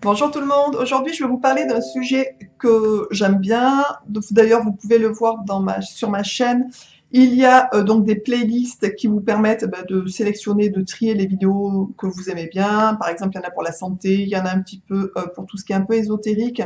Bonjour tout le monde. Aujourd'hui, je vais vous parler d'un sujet que j'aime bien. D'ailleurs, vous pouvez le voir sur ma chaîne. Il y a donc des playlists qui vous permettent de sélectionner, de trier les vidéos que vous aimez bien. Par exemple, il y en a pour la santé, il y en a un petit peu pour tout ce qui est un peu ésotérique,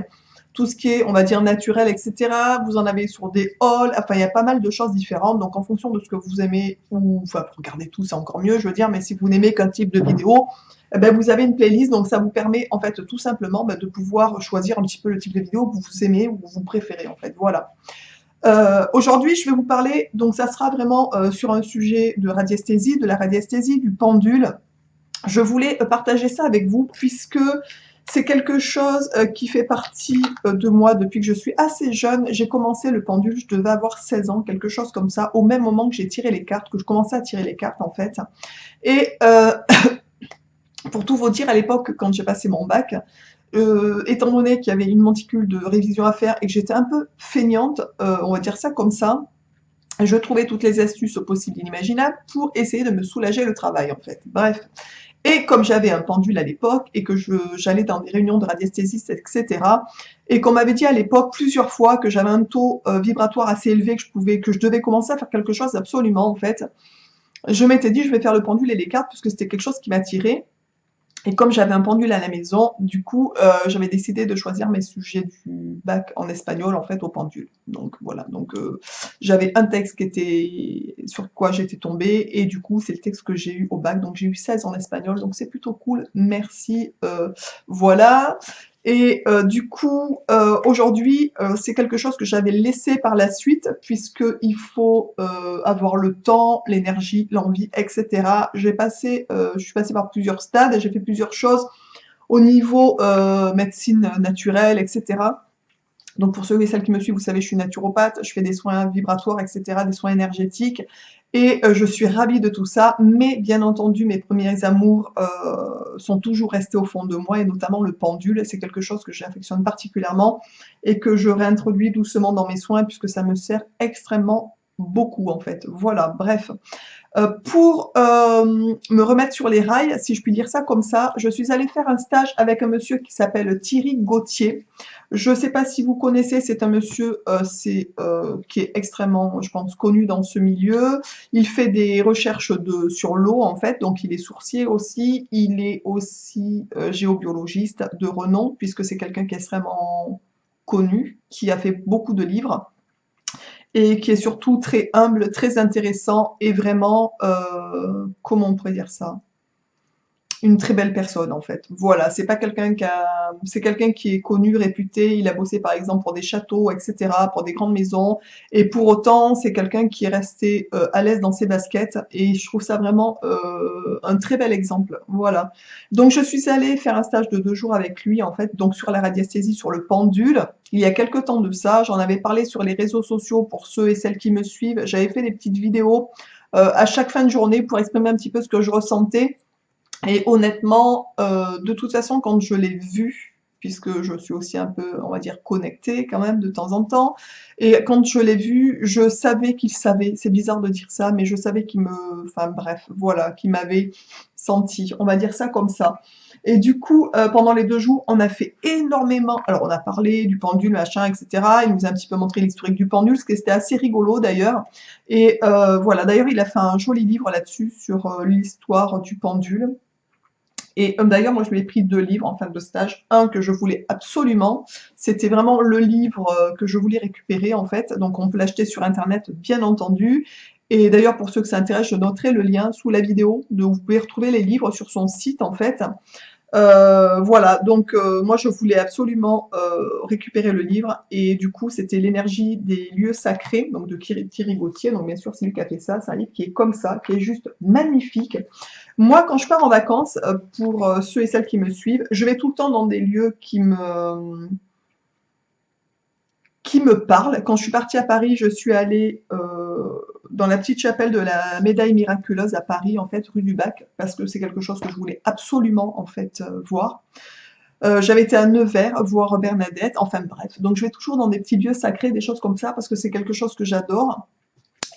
tout ce qui est, on va dire, naturel, etc. Vous en avez sur des hauls. Enfin, il y a pas mal de choses différentes. Donc, en fonction de ce que vous aimez, ou enfin, regardez tout, c'est encore mieux, je veux dire. Mais si vous n'aimez qu'un type de vidéo, eh ben, vous avez une playlist, donc ça vous permet en fait tout simplement de pouvoir choisir un petit peu le type de vidéo que vous aimez ou que vous préférez en fait. Voilà. Aujourd'hui, je vais vous parler, donc ça sera vraiment sur un sujet de radiesthésie, de la radiesthésie, du pendule. Je voulais partager ça avec vous puisque c'est quelque chose qui fait partie de moi depuis que je suis assez jeune. J'ai commencé le pendule, je devais avoir 16 ans, quelque chose comme ça, au même moment que j'ai tiré les cartes, que je commençais à tirer les cartes en fait. Et pour tout vous dire, à l'époque, quand j'ai passé mon bac, étant donné qu'il y avait une monticule de révision à faire et que j'étais un peu feignante, on va dire ça comme ça, je trouvais toutes les astuces possibles et inimaginables pour essayer de me soulager le travail, en fait. Bref. Et comme j'avais un pendule à l'époque et que j'allais dans des réunions de radiesthésistes, etc., et qu'on m'avait dit à l'époque plusieurs fois que j'avais un taux vibratoire assez élevé, que je devais commencer à faire quelque chose absolument, en fait, je m'étais dit, je vais faire le pendule et les cartes, puisque c'était quelque chose qui m'attirait. Et comme j'avais un pendule à la maison, du coup, j'avais décidé de choisir mes sujets du bac en espagnol, en fait, au pendule. Donc voilà, donc j'avais un texte qui était sur quoi j'étais tombée, et du coup, c'est le texte que j'ai eu au bac. Donc j'ai eu 16 en espagnol, donc c'est plutôt cool. Merci. Voilà. Et du coup, aujourd'hui, c'est quelque chose que j'avais laissé par la suite, puisqu'il faut avoir le temps, l'énergie, l'envie, etc. Je suis passée par plusieurs stades, et j'ai fait plusieurs choses au niveau médecine naturelle, etc. Donc pour ceux et celles qui me suivent, vous savez, je suis naturopathe, je fais des soins vibratoires, etc., des soins énergétiques, et je suis ravie de tout ça, mais bien entendu, mes premiers amours sont toujours restés au fond de moi, et notamment le pendule, c'est quelque chose que j'affectionne particulièrement, et que je réintroduis doucement dans mes soins, puisque ça me sert extrêmement beaucoup, en fait. Voilà, bref. Pour me remettre sur les rails, si je puis dire ça comme ça, je suis allée faire un stage avec un monsieur qui s'appelle Thierry Gauthier. Je ne sais pas si vous connaissez, c'est un monsieur qui est extrêmement, je pense, connu dans ce milieu. Il fait des recherches sur l'eau, en fait, donc il est sourcier aussi. Il est aussi géobiologiste de renom, puisque c'est quelqu'un qui est extrêmement connu, qui a fait beaucoup de livres et qui est surtout très humble, très intéressant et vraiment, comment on pourrait dire ça? Une très belle personne en fait. Voilà, c'est quelqu'un qui est connu, réputé. Il a bossé par exemple pour des châteaux, etc., pour des grandes maisons. Et pour autant, c'est quelqu'un qui est resté à l'aise dans ses baskets. Et je trouve ça vraiment un très bel exemple. Voilà. Donc je suis allée faire un stage de 2 jours avec lui en fait, donc sur la radiesthésie, sur le pendule. Il y a quelque temps de ça, j'en avais parlé sur les réseaux sociaux pour ceux et celles qui me suivent. J'avais fait des petites vidéos à chaque fin de journée pour exprimer un petit peu ce que je ressentais. Et honnêtement, de toute façon, quand je l'ai vu, puisque je suis aussi un peu, on va dire, connectée quand même de temps en temps, et quand je l'ai vu, je savais qu'il savait. C'est bizarre de dire ça, mais je savais enfin bref, voilà, qu'il m'avait senti. On va dire ça comme ça. Et du coup, pendant les 2 jours, on a fait énormément. Alors, on a parlé du pendule, machin, etc. Il nous a un petit peu montré l'historique du pendule, ce qui était assez rigolo d'ailleurs. Et voilà, d'ailleurs, il a fait un joli livre là-dessus sur l'histoire du pendule. Et d'ailleurs, moi, je lui ai pris 2 livres en fin de stage. Un que je voulais absolument, c'était vraiment le livre que je voulais récupérer en fait. Donc, on peut l'acheter sur Internet, bien entendu. Et d'ailleurs, pour ceux que ça intéresse, je noterai le lien sous la vidéo. Vous pouvez retrouver les livres sur son site en fait. Voilà, donc moi je voulais absolument récupérer le livre et du coup c'était l'énergie des lieux sacrés, donc de Thierry Gauthier, donc bien sûr c'est lui qui a fait ça, c'est un livre qui est comme ça, qui est juste magnifique. Moi quand je pars en vacances, pour ceux et celles qui me suivent, je vais tout le temps dans des lieux qui me parle. Quand je suis partie à Paris, je suis allée dans la petite chapelle de la Médaille miraculeuse à Paris, en fait, rue du Bac, parce que c'est quelque chose que je voulais absolument en fait voir. J'avais été à Nevers voir Bernadette, enfin bref. Donc je vais toujours dans des petits lieux sacrés, des choses comme ça, parce que c'est quelque chose que j'adore.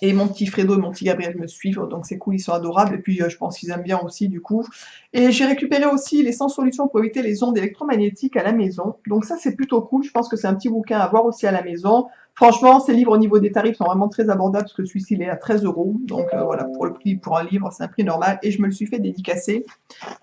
Et mon petit Fredo et mon petit Gabriel me suivent, donc c'est cool, ils sont adorables. Et puis je pense qu'ils aiment bien aussi du coup. Et j'ai récupéré aussi les 100 solutions pour éviter les ondes électromagnétiques à la maison. Donc ça c'est plutôt cool, je pense que c'est un petit bouquin à voir aussi à la maison. Franchement, ces livres au niveau des tarifs sont vraiment très abordables parce que celui-ci il est à 13 euros. Donc voilà, pour le prix pour un livre, c'est un prix normal. Et je me le suis fait dédicacer.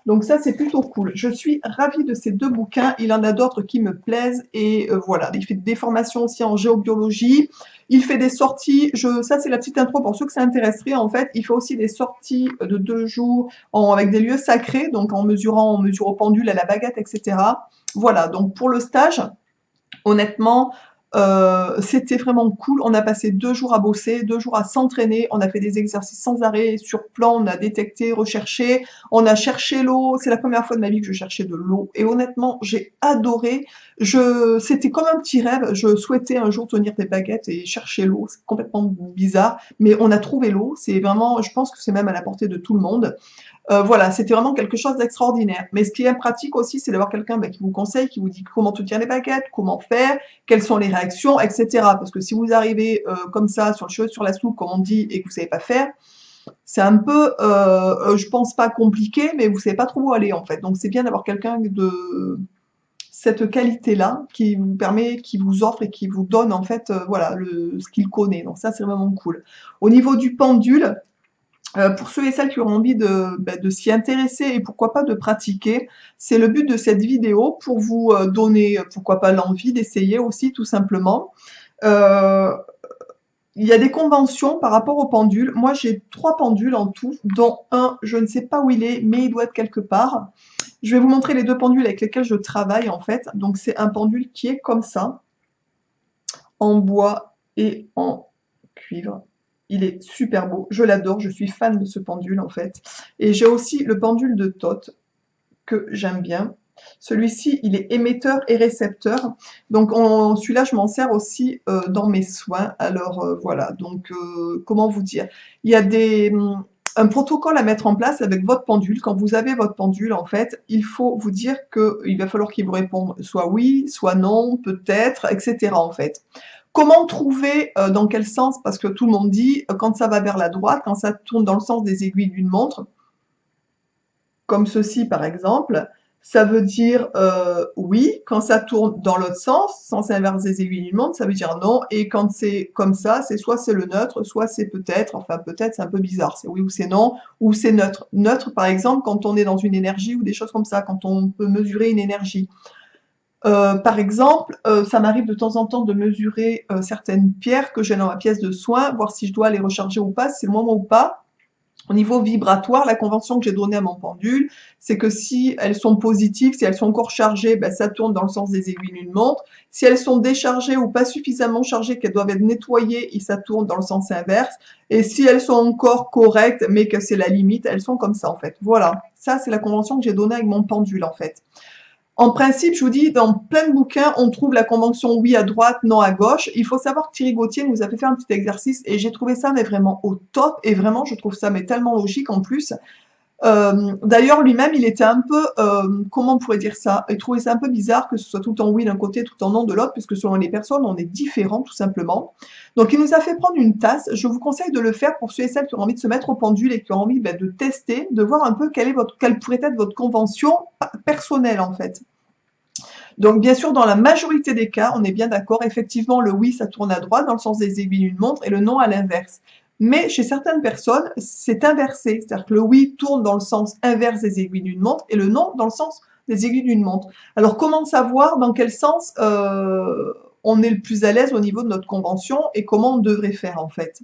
Donc ça, c'est plutôt cool. Je suis ravie de ces deux bouquins. Il en a d'autres qui me plaisent. Et voilà, il fait des formations aussi en géobiologie. Il fait des sorties. Ça, c'est la petite intro pour ceux que ça intéresserait. En fait, il fait aussi des sorties de 2 jours avec des lieux sacrés. Donc en mesurant, on mesure au pendule, à la baguette, etc. Voilà, donc pour le stage, honnêtement, c'était vraiment cool. On a passé 2 jours à bosser, 2 jours à s'entraîner. On a fait des exercices sans arrêt sur plan. On a détecté, recherché. On a cherché l'eau. C'est la première fois de ma vie que je cherchais de l'eau. Et honnêtement, j'ai adoré. C'était comme un petit rêve. Je souhaitais un jour tenir des baguettes et chercher l'eau. C'est complètement bizarre, mais on a trouvé l'eau. C'est vraiment, je pense que c'est même à la portée de tout le monde. Voilà, c'était vraiment quelque chose d'extraordinaire. Mais ce qui est pratique aussi, c'est d'avoir quelqu'un qui vous conseille, qui vous dit comment tenir les baguettes, comment faire, quelles sont les réactions, etc. Parce que si vous arrivez comme ça, sur le cheveu sur la soupe, comme on dit, et que vous savez pas faire, c'est un peu, je pense pas compliqué, mais vous savez pas trop où aller en fait. Donc c'est bien d'avoir quelqu'un de cette qualité-là qui vous permet, qui vous offre et qui vous donne en fait, voilà, ce qu'il connaît. Donc ça, c'est vraiment cool. Au niveau du pendule, pour ceux et celles qui auront envie de s'y intéresser et pourquoi pas de pratiquer, c'est le but de cette vidéo pour vous donner, pourquoi pas l'envie d'essayer aussi tout simplement. Euh, il y a des conventions par rapport aux pendules. Moi j'ai 3 pendules en tout, dont un, je ne sais pas où il est, mais il doit être quelque part. Je vais vous montrer les 2 pendules avec lesquels je travaille en fait. Donc c'est un pendule qui est comme ça, en bois et en cuivre. Il est super beau, je l'adore, je suis fan de ce pendule en fait. Et j'ai aussi le pendule de Thoth que j'aime bien. Celui-ci, il est émetteur et récepteur. Donc celui-là, je m'en sers aussi dans mes soins. Alors voilà, donc comment vous dire? Il y a un protocole à mettre en place avec votre pendule. Quand vous avez votre pendule, en fait, il faut vous dire qu'il va falloir qu'il vous réponde soit oui, soit non, peut-être, etc. en fait. Comment trouver dans quel sens? Parce que tout le monde dit quand ça va vers la droite, quand ça tourne dans le sens des aiguilles d'une montre, comme ceci par exemple, ça veut dire oui. Quand ça tourne dans l'autre sens inverse des aiguilles d'une montre, ça veut dire non. Et quand c'est comme ça, c'est soit c'est le neutre, soit c'est peut-être. Enfin peut-être, c'est un peu bizarre. C'est oui ou c'est non, ou c'est neutre. Neutre par exemple quand on est dans une énergie ou des choses comme ça, quand on peut mesurer une énergie. Par exemple, ça m'arrive de temps en temps de mesurer certaines pierres que j'ai dans ma pièce de soins, voir si je dois les recharger ou pas, si c'est le moment ou pas. Au niveau vibratoire, la convention que j'ai donnée à mon pendule, c'est que si elles sont positives, si elles sont encore chargées, ben, ça tourne dans le sens des aiguilles d'une montre. Si elles sont déchargées ou pas suffisamment chargées, qu'elles doivent être nettoyées, et ça tourne dans le sens inverse. Et si elles sont encore correctes, mais que c'est la limite, elles sont comme ça en fait. Voilà, ça c'est la convention que j'ai donnée avec mon pendule en fait. En principe, je vous dis, dans plein de bouquins, on trouve la convention oui à droite, non à gauche. Il faut savoir que Thierry Gauthier nous a fait faire un petit exercice et j'ai trouvé ça mais vraiment au top. Et vraiment, je trouve ça mais tellement logique en plus. D'ailleurs, lui-même, il était un peu, comment on pourrait dire ça? Il trouvait ça un peu bizarre que ce soit tout le temps oui d'un côté, tout le temps non de l'autre, puisque selon les personnes, on est différents tout simplement. Donc, il nous a fait prendre une tasse. Je vous conseille de le faire pour ceux et celles qui ont envie de se mettre au pendule et qui ont envie de tester, de voir un peu quelle pourrait être votre convention personnelle en fait. Donc, bien sûr, dans la majorité des cas, on est bien d'accord, effectivement, le oui, ça tourne à droite dans le sens des aiguilles d'une montre et le non à l'inverse. Mais chez certaines personnes, c'est inversé, c'est-à-dire que le oui tourne dans le sens inverse des aiguilles d'une montre et le non dans le sens des aiguilles d'une montre. Alors, comment savoir dans quel sens on est le plus à l'aise au niveau de notre convention et comment on devrait faire en fait?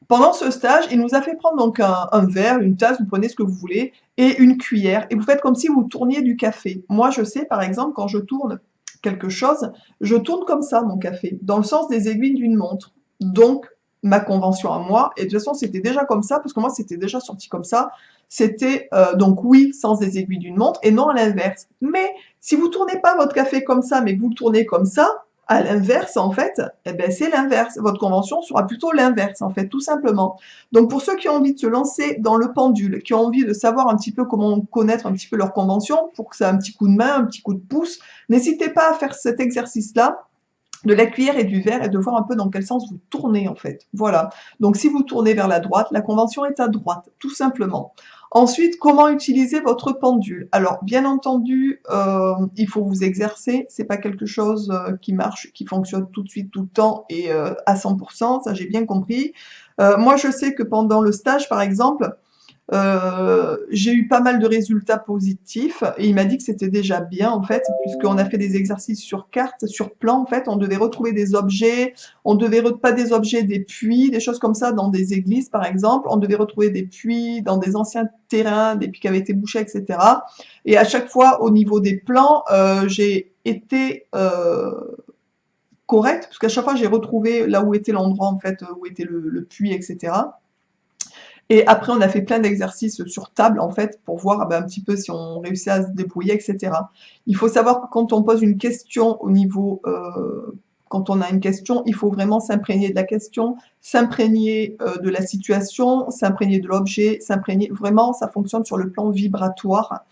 Pendant ce stage, il nous a fait prendre donc un verre, une tasse, vous prenez ce que vous voulez, et une cuillère, et vous faites comme si vous tourniez du café. Moi, je sais, par exemple, quand je tourne quelque chose, je tourne comme ça mon café, dans le sens des aiguilles d'une montre. Donc, ma convention à moi, et de toute façon, c'était déjà comme ça, parce que moi, c'était déjà sorti comme ça, c'était donc oui, sans des aiguilles d'une montre, et non à l'inverse. Mais si vous tournez pas votre café comme ça, mais que vous le tournez comme ça, à l'inverse, en fait, eh ben, c'est l'inverse. Votre convention sera plutôt l'inverse, en fait, tout simplement. Donc, pour ceux qui ont envie de se lancer dans le pendule, qui ont envie de savoir un petit peu comment connaître un petit peu leur convention, pour que ça ait un petit coup de main, un petit coup de pouce, n'hésitez pas à faire cet exercice-là. de la cuillère et du verre et de voir un peu dans quel sens vous tournez en fait. Voilà. Donc si vous tournez vers la droite, la convention est à droite, tout simplement. Ensuite, comment utiliser votre pendule? Alors, bien entendu, il faut vous exercer. C'est pas quelque chose qui marche, qui fonctionne tout de suite, tout le temps et à 100%. Ça, j'ai bien compris. Moi, je sais que pendant le stage, par exemple, j'ai eu pas mal de résultats positifs et il m'a dit que c'était déjà bien en fait, puisqu'on a fait des exercices sur carte, sur plan en fait, on devait retrouver des objets, on devait pas des objets, des puits, des choses comme ça dans des églises par exemple, on devait retrouver des puits dans des anciens terrains, des puits qui avaient été bouchés, etc. Et à chaque fois au niveau des plans, j'ai été correcte, parce qu'à chaque fois j'ai retrouvé là où était l'endroit en fait, où était le puits, etc. Et après, on a fait plein d'exercices sur table, en fait, pour voir un petit peu si on réussit à se débrouiller, etc. Il faut savoir que quand on pose une question au niveau, quand on a une question, il faut vraiment s'imprégner de la question, s'imprégner de la situation, s'imprégner de l'objet, s'imprégner, vraiment, ça fonctionne sur le plan vibratoire.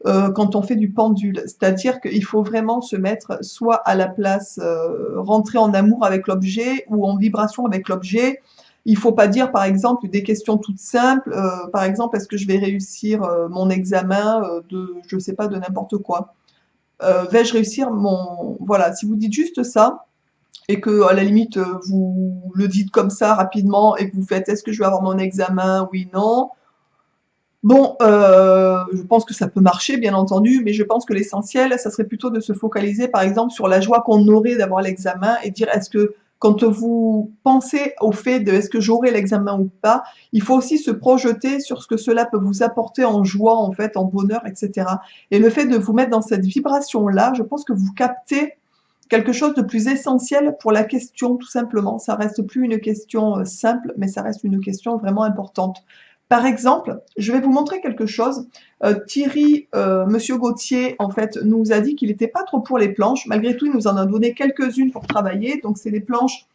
Quand on fait du pendule, c'est-à-dire qu'il faut vraiment se mettre soit à la place, rentrer en amour avec l'objet ou en vibration avec l'objet. Il faut pas dire, par exemple, des questions toutes simples, par exemple, est-ce que je vais réussir mon examen de, je sais pas, de n'importe quoi. Vais-je réussir mon... Voilà, si vous dites juste ça, et que à la limite, vous le dites comme ça rapidement, et que vous faites, est-ce que je vais avoir mon examen, oui, non. Bon, je pense que ça peut marcher, bien entendu, mais je pense que l'essentiel, ça serait plutôt de se focaliser, par exemple, sur la joie qu'on aurait d'avoir l'examen et dire est-ce que quand vous pensez au fait de est-ce que j'aurai l'examen ou pas, il faut aussi se projeter sur ce que cela peut vous apporter en joie, en fait, en bonheur, etc. Et le fait de vous mettre dans cette vibration-là, je pense que vous captez quelque chose de plus essentiel pour la question, tout simplement. Ça reste plus une question simple, mais ça reste une question vraiment importante. Par exemple, je vais vous montrer quelque chose. Thierry, Monsieur Gauthier, en fait, nous a dit qu'il n'était pas trop pour les planches. Malgré tout, il nous en a donné quelques-unes pour travailler. Donc, c'est des planches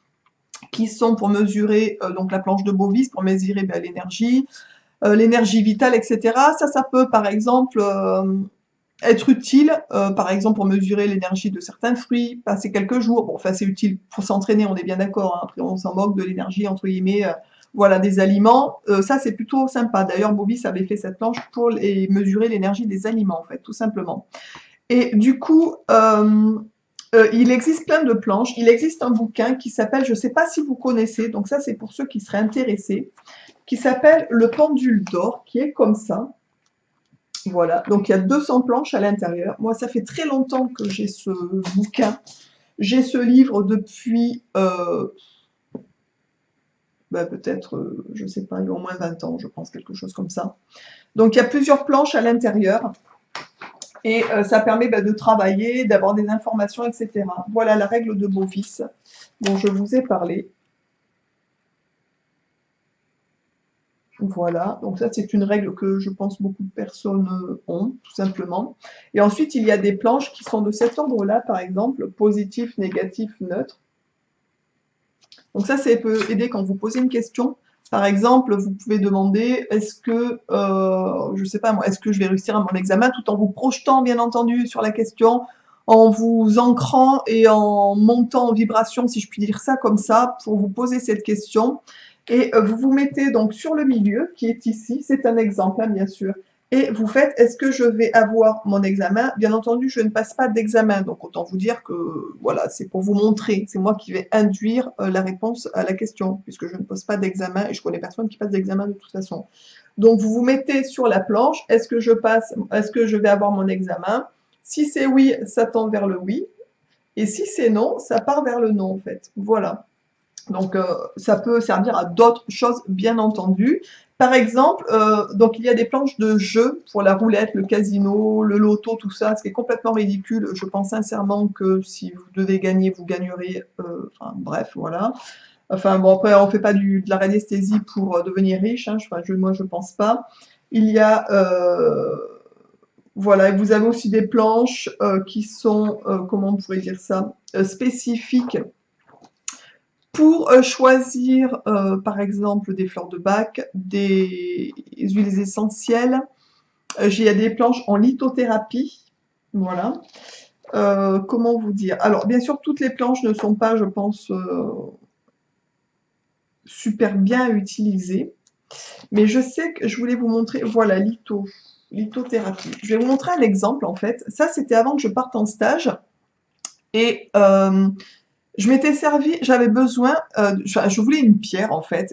qui sont pour mesurer, donc la planche de Bovis, pour mesurer l'énergie vitale, etc. Ça peut, par exemple, être utile, par exemple, pour mesurer l'énergie de certains fruits, passer quelques jours. Bon, enfin, c'est utile pour s'entraîner, on est bien d'accord. Hein. Après, on s'en moque de l'énergie, entre guillemets, voilà, des aliments. Ça, c'est plutôt sympa. D'ailleurs, Bovis avait fait cette planche pour mesurer l'énergie des aliments, en fait, tout simplement. Et du coup, il existe plein de planches. Il existe un bouquin qui s'appelle, je ne sais pas si vous connaissez, donc ça, c'est pour ceux qui seraient intéressés, qui s'appelle Le pendule d'or, qui est comme ça. Voilà, donc il y a 200 planches à l'intérieur. Moi, ça fait très longtemps que j'ai ce bouquin. J'ai ce livre depuis, peut-être, je sais pas, il y a au moins 20 ans, je pense, quelque chose comme ça. Donc il y a plusieurs planches à l'intérieur. Et ça permet de travailler, d'avoir des informations, etc. Voilà la règle de Bovis dont je vous ai parlé. Voilà, donc ça c'est une règle que je pense beaucoup de personnes ont, tout simplement. Et ensuite, il y a des planches qui sont de cet ordre-là, par exemple, positif, négatif, neutre. Donc ça peut aider quand vous posez une question. Par exemple, vous pouvez demander, est-ce que, je sais pas moi, est-ce que je vais réussir à mon examen, tout en vous projetant, bien entendu, sur la question, en vous ancrant et en montant en vibration, si je puis dire ça comme ça, pour vous poser cette question. Et vous vous mettez donc sur le milieu, qui est ici, c'est un exemple, hein, bien sûr, et vous faites, est-ce que je vais avoir mon examen? Bien entendu, je ne passe pas d'examen, donc autant vous dire que, voilà, c'est pour vous montrer, c'est moi qui vais induire la réponse à la question, puisque je ne pose pas d'examen, et je connais personne qui passe d'examen de toute façon. Donc vous vous mettez sur la planche, est-ce que je vais avoir mon examen? Si c'est oui, ça tend vers le oui, et si c'est non, ça part vers le non, en fait. Voilà. Donc, ça peut servir à d'autres choses, bien entendu. Par exemple, donc il y a des planches de jeu pour la roulette, le casino, le loto, tout ça, ce qui est complètement ridicule. Je pense sincèrement que si vous devez gagner, vous gagnerez. Enfin, bref, voilà. Enfin, bon, après, on fait pas de la radiesthésie pour devenir riche. Hein, moi, je pense pas. Il y a... voilà, et vous avez aussi des planches qui sont, comment on pourrait dire ça, spécifiques pour choisir, par exemple, des fleurs de bac, des huiles essentielles. Il y a des planches en lithothérapie, voilà. Comment vous dire? Alors, bien sûr, toutes les planches ne sont pas, je pense, super bien utilisées. Mais je sais que je voulais vous montrer, voilà, lithothérapie. Je vais vous montrer un exemple, en fait. Ça, c'était avant que je parte en stage. Et je m'étais servi, j'avais besoin, je voulais une pierre en fait,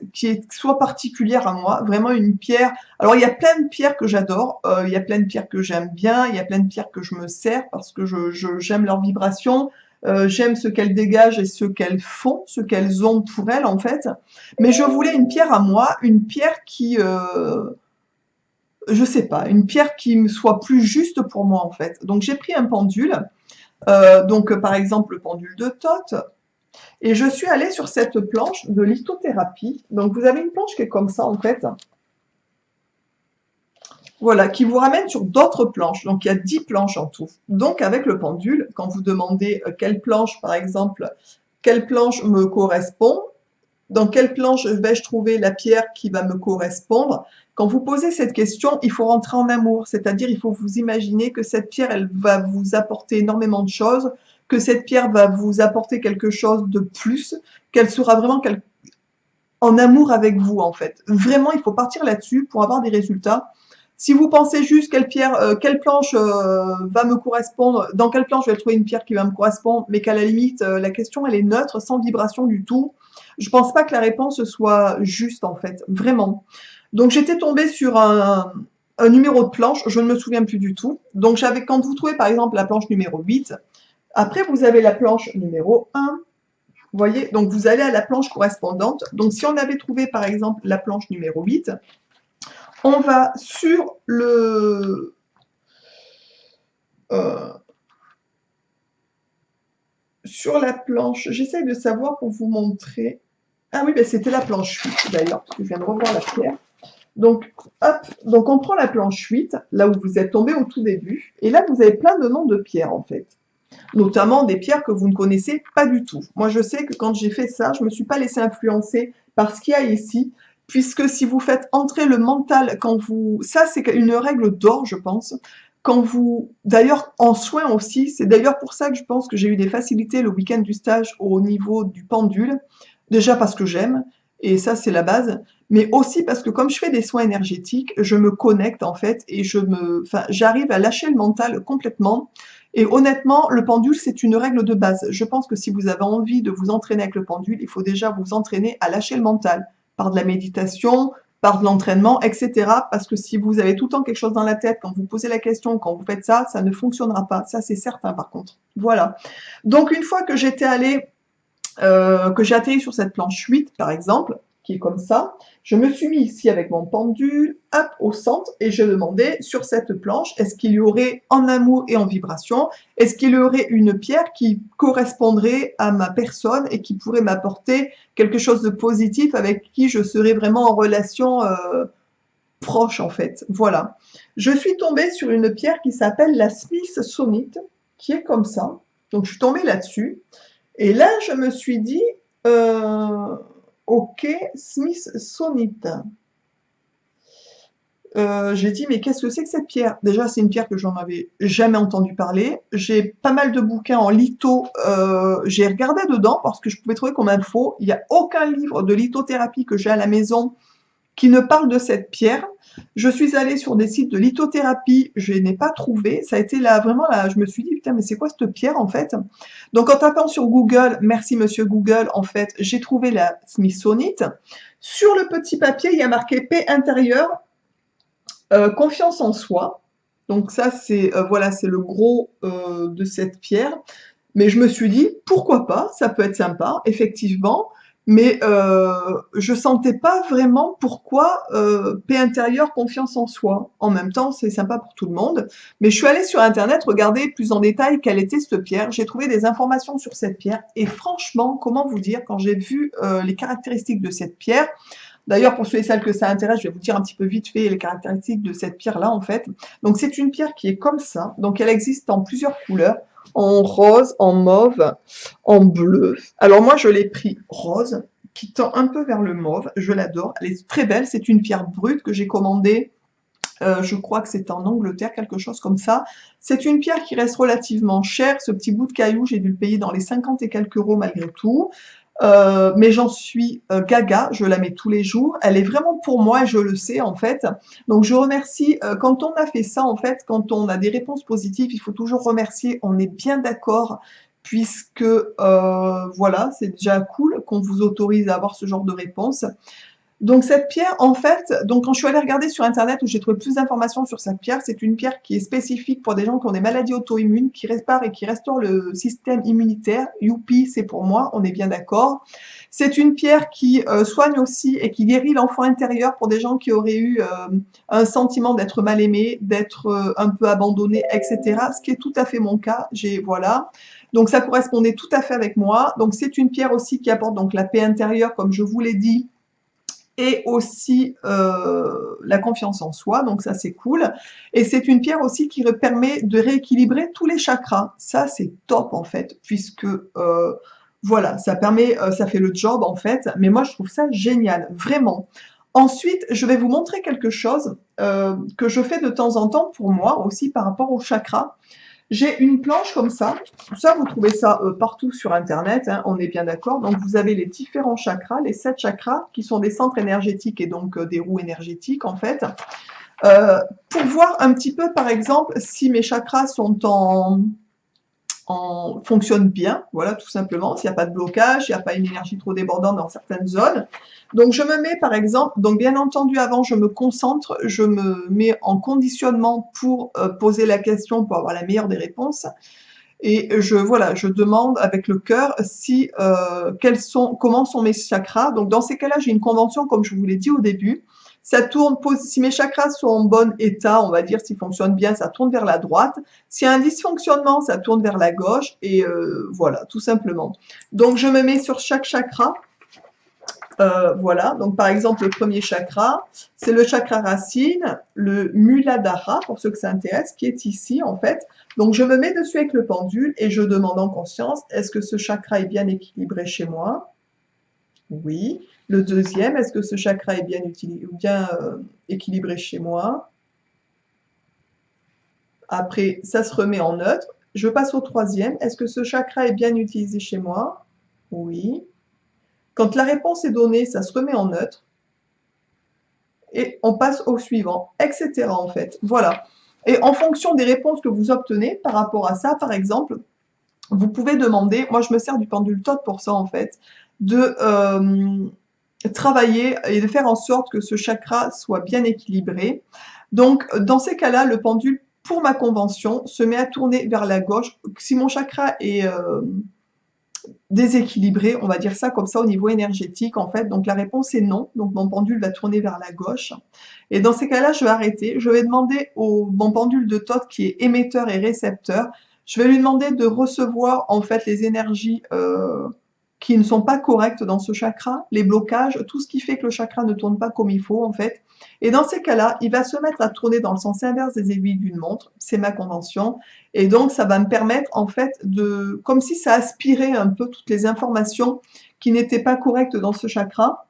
soit particulière à moi, vraiment une pierre. Alors il y a plein de pierres que j'adore, il y a plein de pierres que j'aime bien, il y a plein de pierres que je me sers parce que j'aime leur vibration, j'aime ce qu'elles dégagent et ce qu'elles font, ce qu'elles ont pour elles en fait. Mais je voulais une pierre à moi, une pierre qui, je sais pas, une pierre qui me soit plus juste pour moi en fait. Donc j'ai pris un pendule, donc par exemple le pendule de Thoth. Et je suis allée sur cette planche de lithothérapie. Donc vous avez une planche qui est comme ça en fait. Voilà, qui vous ramène sur d'autres planches. Donc il y a 10 planches en tout. Donc avec le pendule, quand vous demandez quelle planche, par exemple, quelle planche me correspond, dans quelle planche vais-je trouver la pierre qui va me correspondre, quand vous posez cette question, il faut rentrer en amour, c'est-à-dire il faut vous imaginer que cette pierre, elle va vous apporter énormément de choses, que cette pierre va vous apporter quelque chose de plus, qu'elle sera vraiment en amour avec vous en fait. Vraiment, il faut partir là-dessus pour avoir des résultats. Si vous pensez juste quelle planche va me correspondre, dans quelle planche je vais trouver une pierre qui va me correspondre, mais qu'à la limite, la question elle est neutre, sans vibration du tout, je pense pas que la réponse soit juste en fait, vraiment. Donc j'étais tombée sur un numéro de planche, je ne me souviens plus du tout. Donc quand vous trouvez par exemple la planche numéro 8, après vous avez la planche numéro 1, vous voyez, donc vous allez à la planche correspondante. Donc si on avait trouvé par exemple la planche numéro 8, on va euh, sur la planche, j'essaye de savoir pour vous montrer. Ah oui, ben c'était la planche 8 d'ailleurs, parce que je viens de revoir la pierre. Donc, hop, donc on prend la planche 8, là où vous êtes tombé au tout début, et là vous avez plein de noms de pierres en fait. Notamment des pierres que vous ne connaissez pas du tout. Moi je sais que quand j'ai fait ça, je ne me suis pas laissé influencer par ce qu'il y a ici, puisque si vous faites entrer le mental quand vous... Ça c'est une règle d'or je pense. Quand vous... D'ailleurs en soins aussi, c'est d'ailleurs pour ça que je pense que j'ai eu des facilités le week-end du stage au niveau du pendule. Déjà parce que j'aime, et ça c'est la base, mais aussi parce que comme je fais des soins énergétiques, je me connecte en fait et j'arrive à lâcher le mental complètement. Et honnêtement, le pendule, c'est une règle de base. Je pense que si vous avez envie de vous entraîner avec le pendule, il faut déjà vous entraîner à lâcher le mental par de la méditation, par de l'entraînement, etc. Parce que si vous avez tout le temps quelque chose dans la tête, quand vous posez la question, quand vous faites ça, ça ne fonctionnera pas. Ça, c'est certain par contre. Voilà. Donc, une fois que que j'ai atterri sur cette planche 8, par exemple, qui est comme ça, je me suis mis ici avec mon pendule, hop, au centre, et je demandais sur cette planche, est-ce qu'il y aurait en amour et en vibration, est-ce qu'il y aurait une pierre qui correspondrait à ma personne et qui pourrait m'apporter quelque chose de positif avec qui je serais vraiment en relation proche, en fait. Voilà. Je suis tombée sur une pierre qui s'appelle la Smithsonite, qui est comme ça. Donc, je suis tombée là-dessus. Et là, je me suis dit, ok, Smithsonite. J'ai dit, mais qu'est-ce que c'est que cette pierre? Déjà, c'est une pierre que j'en avais jamais entendu parler. J'ai pas mal de bouquins en litho. J'ai regardé dedans parce que je pouvais trouver comme info. Il n'y a aucun livre de lithothérapie que j'ai à la maison qui ne parle de cette pierre. Je suis allée sur des sites de lithothérapie, je n'ai pas trouvé. Ça a été là, vraiment là, je me suis dit, putain, mais c'est quoi cette pierre en fait? Donc en tapant sur Google, merci monsieur Google, en fait, j'ai trouvé la Smithsonite. Sur le petit papier, il y a marqué paix intérieure, confiance en soi. Donc ça, c'est voilà, c'est le gros de cette pierre. Mais je me suis dit, pourquoi pas, ça peut être sympa, effectivement, mais je sentais pas vraiment pourquoi paix intérieure, confiance en soi. En même temps, c'est sympa pour tout le monde. Mais je suis allée sur Internet regarder plus en détail quelle était cette pierre. J'ai trouvé des informations sur cette pierre. Et franchement, comment vous dire, quand j'ai vu les caractéristiques de cette pierre, d'ailleurs, pour ceux et celles que ça intéresse, je vais vous dire un petit peu vite fait les caractéristiques de cette pierre-là, en fait. Donc, c'est une pierre qui est comme ça. Donc, elle existe en plusieurs couleurs, en rose, en mauve, en bleu. Alors, moi, je l'ai pris rose, qui tend un peu vers le mauve. Je l'adore. Elle est très belle. C'est une pierre brute que j'ai commandée Je crois que c'est en Angleterre, quelque chose comme ça. C'est une pierre qui reste relativement chère. Ce petit bout de caillou, j'ai dû le payer dans les 50 et quelques euros malgré tout. Mais j'en suis gaga, je la mets tous les jours. Elle est vraiment pour moi et je le sais en fait. Donc je remercie, quand on a fait ça en fait, quand on a des réponses positives, il faut toujours remercier, on est bien d'accord, puisque voilà, c'est déjà cool qu'on vous autorise à avoir ce genre de réponse. Donc cette pierre, en fait, donc quand je suis allée regarder sur internet où j'ai trouvé plus d'informations sur cette pierre, c'est une pierre qui est spécifique pour des gens qui ont des maladies auto-immunes, qui répare et qui restaure le système immunitaire. Youpi, c'est pour moi, on est bien d'accord. C'est une pierre qui soigne aussi et qui guérit l'enfant intérieur pour des gens qui auraient eu un sentiment d'être mal aimé, d'être un peu abandonné, etc. Ce qui est tout à fait mon cas. Voilà. Donc ça correspondait tout à fait avec moi. Donc c'est une pierre aussi qui apporte donc la paix intérieure, comme je vous l'ai dit, et aussi la confiance en soi, donc ça c'est cool. Et c'est une pierre aussi qui permet de rééquilibrer tous les chakras. Ça c'est top en fait, puisque voilà, ça permet, ça fait le job en fait. Mais moi je trouve ça génial, vraiment. Ensuite, je vais vous montrer quelque chose que je fais de temps en temps pour moi aussi par rapport aux chakras. J'ai une planche comme ça. Ça, vous trouvez ça partout sur Internet, hein, on est bien d'accord. Donc, vous avez les différents chakras, les 7 chakras, qui sont des centres énergétiques et donc des roues énergétiques, en fait. Pour voir un petit peu, par exemple, si mes chakras sont fonctionnent bien, voilà, tout simplement, s'il n'y a pas de blocage, il n'y a pas une énergie trop débordante dans certaines zones. Donc je me mets par exemple, donc bien entendu avant je me concentre, je me mets en conditionnement pour poser la question, pour avoir la meilleure des réponses. Et voilà, je demande avec le cœur si comment sont mes chakras. Donc dans ces cas-là, j'ai une convention, comme je vous l'ai dit au début. Ça tourne, si mes chakras sont en bon état, on va dire, s'ils fonctionnent bien, ça tourne vers la droite. S'il y a un dysfonctionnement, ça tourne vers la gauche. Et voilà, tout simplement. Donc je me mets sur chaque chakra. Voilà, donc par exemple le premier chakra, c'est le chakra racine, le Muladhara, pour ceux que ça intéresse, qui est ici en fait. Donc je me mets dessus avec le pendule et je demande en conscience, est-ce que ce chakra est bien équilibré chez moi? Oui. Le deuxième, est-ce que ce chakra est bien équilibré chez moi? Après, ça se remet en neutre. Je passe au troisième, est-ce que ce chakra est bien utilisé chez moi? Oui. Quand la réponse est donnée, ça se remet en neutre. Et on passe au suivant, etc. en fait. Voilà. Et en fonction des réponses que vous obtenez par rapport à ça, par exemple, vous pouvez demander, moi je me sers du pendule Todd pour ça en fait, de travailler et de faire en sorte que ce chakra soit bien équilibré. Donc dans ces cas-là, le pendule, pour ma convention, se met à tourner vers la gauche. Si mon chakra est déséquilibré, on va dire ça comme ça au niveau énergétique en fait. Donc la réponse est non, donc mon pendule va tourner vers la gauche. Et dans ces cas-là, je vais arrêter. Je vais demander au mon pendule de Thoth qui est émetteur et récepteur, je vais lui demander de recevoir en fait les énergies qui ne sont pas correctes dans ce chakra, les blocages, tout ce qui fait que le chakra ne tourne pas comme il faut en fait. Et dans ces cas-là, il va se mettre à tourner dans le sens inverse des aiguilles d'une montre, c'est ma convention. Et donc ça va me permettre en fait de, comme si ça aspirait un peu toutes les informations qui n'étaient pas correctes dans ce chakra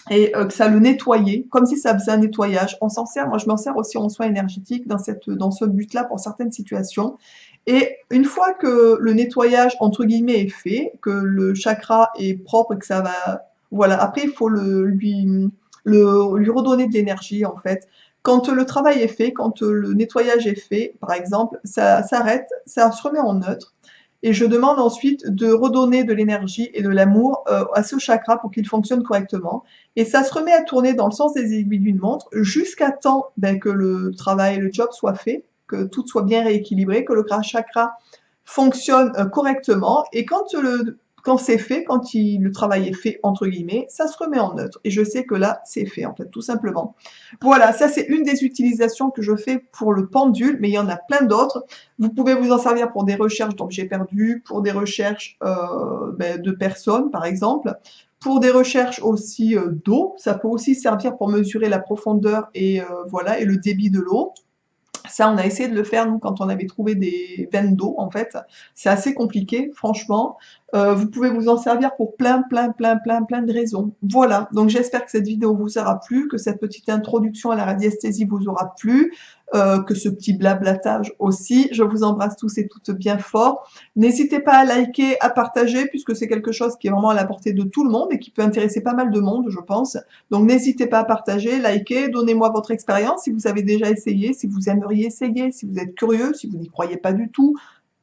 et que ça le nettoyait, comme si ça faisait un nettoyage. On s'en sert, moi je m'en sers aussi en soins énergétiques dans ce but-là pour certaines situations. Et une fois que le nettoyage entre guillemets est fait, que le chakra est propre et que ça va, voilà. Après il faut lui redonner de l'énergie en fait. Quand le travail est fait, quand le nettoyage est fait, par exemple, ça s'arrête, ça se remet en neutre. Et je demande ensuite de redonner de l'énergie et de l'amour à ce chakra pour qu'il fonctionne correctement. Et ça se remet à tourner dans le sens des aiguilles d'une montre jusqu'à temps que le travail, le job soit fait, que tout soit bien rééquilibré, que le chakra fonctionne correctement. Et quand c'est fait, le travail est fait, entre guillemets, ça se remet en neutre. Et je sais que là, c'est fait, en fait, tout simplement. Voilà, ça c'est une des utilisations que je fais pour le pendule, mais il y en a plein d'autres. Vous pouvez vous en servir pour des recherches d'objets perdus, pour des recherches de personnes, par exemple, pour des recherches aussi d'eau. Ça peut aussi servir pour mesurer la profondeur et voilà et le débit de l'eau. Ça, on a essayé de le faire, nous, quand on avait trouvé des veines d'eau, en fait. C'est assez compliqué, franchement. Vous pouvez vous en servir pour plein de raisons. Voilà, donc j'espère que cette vidéo vous aura plu, que cette petite introduction à la radiesthésie vous aura plu, que ce petit blablatage aussi. Je vous embrasse tous et toutes bien fort. N'hésitez pas à liker, à partager, puisque c'est quelque chose qui est vraiment à la portée de tout le monde et qui peut intéresser pas mal de monde, je pense. Donc n'hésitez pas à partager, liker, donnez-moi votre expérience si vous avez déjà essayé, si vous aimeriez essayer, si vous êtes curieux, si vous n'y croyez pas du tout.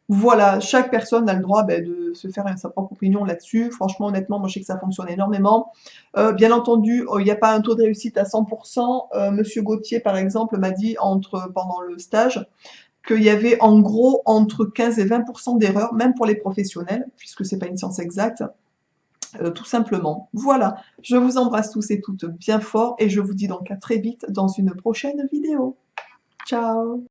Voilà, chaque personne a le droit de se faire sa propre opinion là-dessus. Franchement, honnêtement, moi je sais que ça fonctionne énormément. Bien entendu, il n'y a pas un taux de réussite à 100%. Monsieur Gauthier, par exemple, m'a dit pendant le stage qu'il y avait en gros entre 15 et 20% d'erreurs, même pour les professionnels, puisque c'est pas une science exacte. Tout simplement. Voilà, je vous embrasse tous et toutes bien fort et je vous dis donc à très vite dans une prochaine vidéo. Ciao!